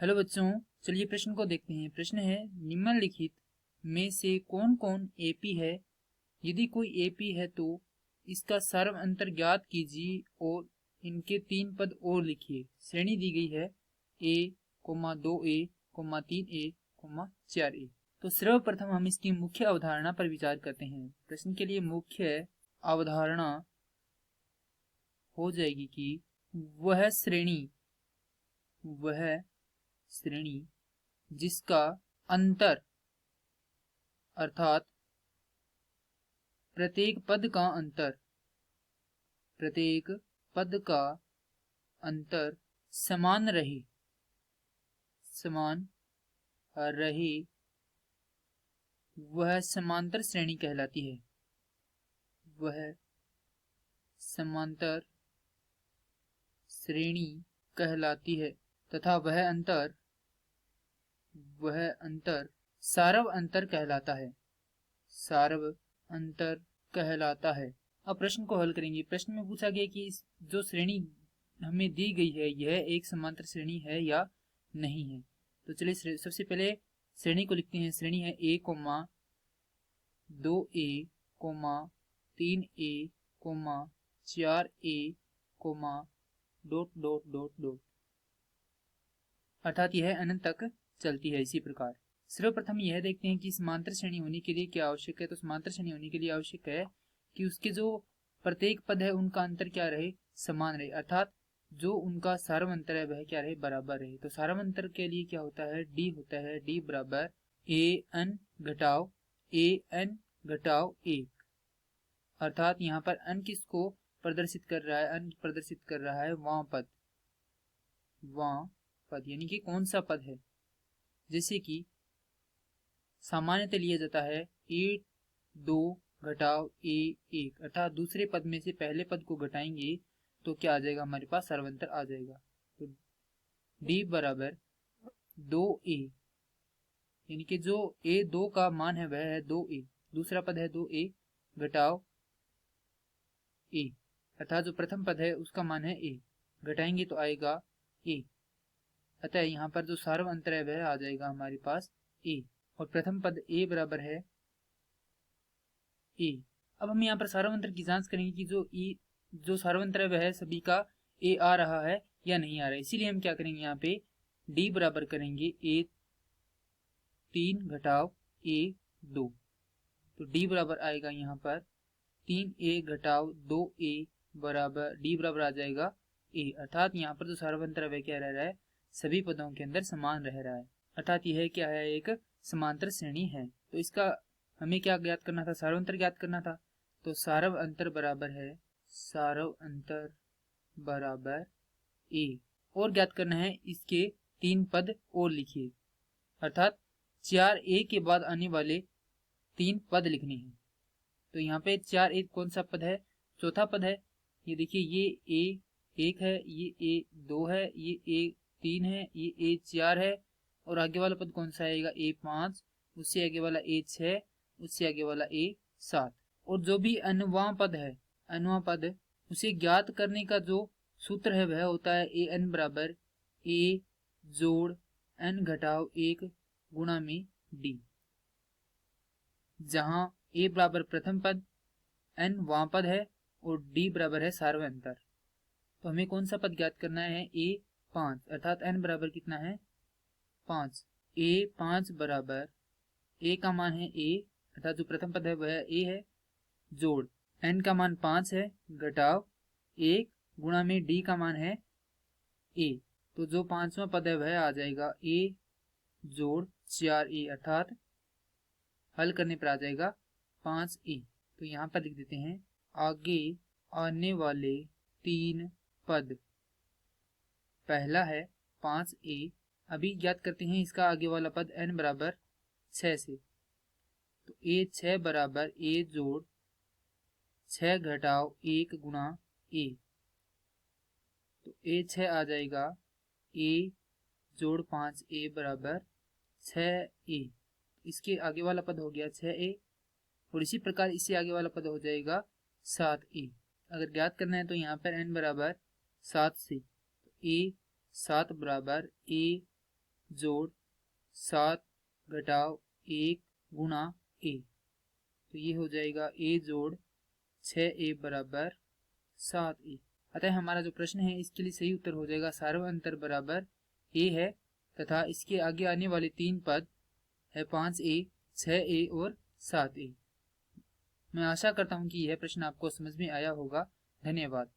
Hello बच्चों, चलिए प्रश्न को देखते हैं। प्रश्न है, निम्नलिखित में से कौन कौन एपी है? यदि कोई एपी है तो इसका सर्व अंतर ज्ञात कीजिए और इनके 3 पद और लिखिए। श्रेणी दी गई है a, 2a, 3a, 4a। तो सर्वप्रथम हम इसकी मुख्य अवधारणा पर विचार करते हैं। प्रश्न के लिए मुख्य अवधारणा हो जाएगी कि वह श्रेणी जिसका अंतर अर्थात प्रत्येक पद का अंतर समान रहे वह समांतर श्रेणी कहलाती है। वह समांतर श्रेणी कहलाती है तथा वह अंतर सारव अंतर कहलाता है। अब प्रश्न को हल करेंगे। प्रश्न में पूछा गया कि इस जो श्रेणी हमें दी गई है यह एक समांतर श्रेणी है या नहीं है। तो चलिए सबसे पहले श्रेणी को लिखते हैं। श्रेणी है a, 2a, 3a, 4a, ... अर्थात यह अनंत तक चलती है। इसी प्रकार सर्वप्रथम यह देखते हैं कि समांतर श्रेणी होने के लिए क्या आवश्यक है। तो समांतर श्रेणी होने के लिए आवश्यक है कि उसके जो प्रत्येक पद है उनका अंतर क्या रहे, समान रहे, अर्थात जो उनका सारव अंतर है वह क्या रहे, बराबर रहे। तो सारव अंतर के लिए क्या होता है, डी होता है। डी बराबर an घटाव 1, अर्थात यहाँ पर अन किसको प्रदर्शित कर रहा है, अन प्रदर्शित कर रहा है वां पद, यानी कि कौन सा पद है। जैसे कि सामान्यतः लिया जाता है a2 घटाव a1, अर्थात दूसरे पद में से पहले पद को घटाएंगे तो क्या आ जाएगा, हमारे पास सर्वांतर आ जाएगा। तो d बराबर 2a, यानी कि जो a2 का मान है वह है 2a, दूसरा पद है 2a घटाव a, अर्थात जो प्रथम पद है उसका मान है a, घटाएंगे तो आएगा a, अतः यहाँ पर जो सार्व अंतर है वह आ जाएगा हमारे पास a, और प्रथम पद a बराबर है a। अब हम यहाँ पर सार्व अंतर की जांच करेंगे कि जो सार्व अंतर है वह सभी का a आ रहा है या नहीं आ रहा है। इसीलिए हम क्या करेंगे, यहाँ पे d बराबर करेंगे a3 घटाव a2, तो d बराबर आएगा यहाँ पर 3a घटाव 2a बराबर d बराबर आ जाएगा a, अर्थात यहाँ पर जो सार्व अंतर है वह क्या रह रहा है, सभी पदों के अंदर समान रह रहा है, अर्थात यह क्या है, एक समांतर श्रेणी है। तो इसका हमें क्या ज्ञात करना था, सार्व अंतर ज्ञात करना था। तो सार्व अंतर बराबर a, और ज्ञात करना है इसके 3 पद और लिखिए, अर्थात 4a के बाद आने वाले 3 पद लिखने हैं। तो यहाँ पे 4a कौन सा पद है, चौथा पद है। ये देखिए, ये a1 है, ये a2 है, ये a3 है, ये a4 है, और आगे वाला पद कौन सा आएगा, a5, उससे आगे वाला a6, उससे आगे वाला a7। और जो भी अनवा पद उसे ज्ञात करने का जो सूत्र है वह होता है an बराबर a जोड़ n घटाव 1 गुणा में d, जहां a बराबर प्रथम पद, n वां पद है और d बराबर है सार्व अंतर। तो हमें कौन सा पद ज्ञात करना है, a5, अर्थात n बराबर कितना है, 5। a5 बराबर a का मान है a, अर्थात जो प्रथम पद है वह a है, जोड़ n का मान 5 है घटाव 1 गुणा में d का मान है a, तो जो 5वां पद है वह आ जाएगा a जोड़ 4a, अर्थात हल करने पर आ जाएगा 5a। तो यहाँ पर लिख देते हैं, आगे आने वाले 3 पद, पहला है 5a। अभी ज्ञात करते हैं इसका आगे वाला पद n बराबर 6 से। तो a6 बराबर a जोड़ 6 घटाव 1 गुणा a, तो a6 आ जाएगा a जोड़ 5a बराबर 6a। इसके आगे वाला पद हो गया 6a, और इसी प्रकार इससे आगे वाला पद हो जाएगा 7a। अगर ज्ञात करना है तो यहाँ पर n बराबर 7 से, तो a7 बराबर a जोड़ 7 घटाव 1 गुणा ए। तो ये हो जाएगा ए जोड़ 6a बराबर 7a। अतः हमारा जो प्रश्न है इसके लिए सही उत्तर हो जाएगा सार्वअंतर बराबर a है तथा इसके आगे आने वाले तीन पद है 5a, 6a और 7a। मैं आशा करता हूं कि यह प्रश्न आपको समझ में आया होगा। धन्यवाद।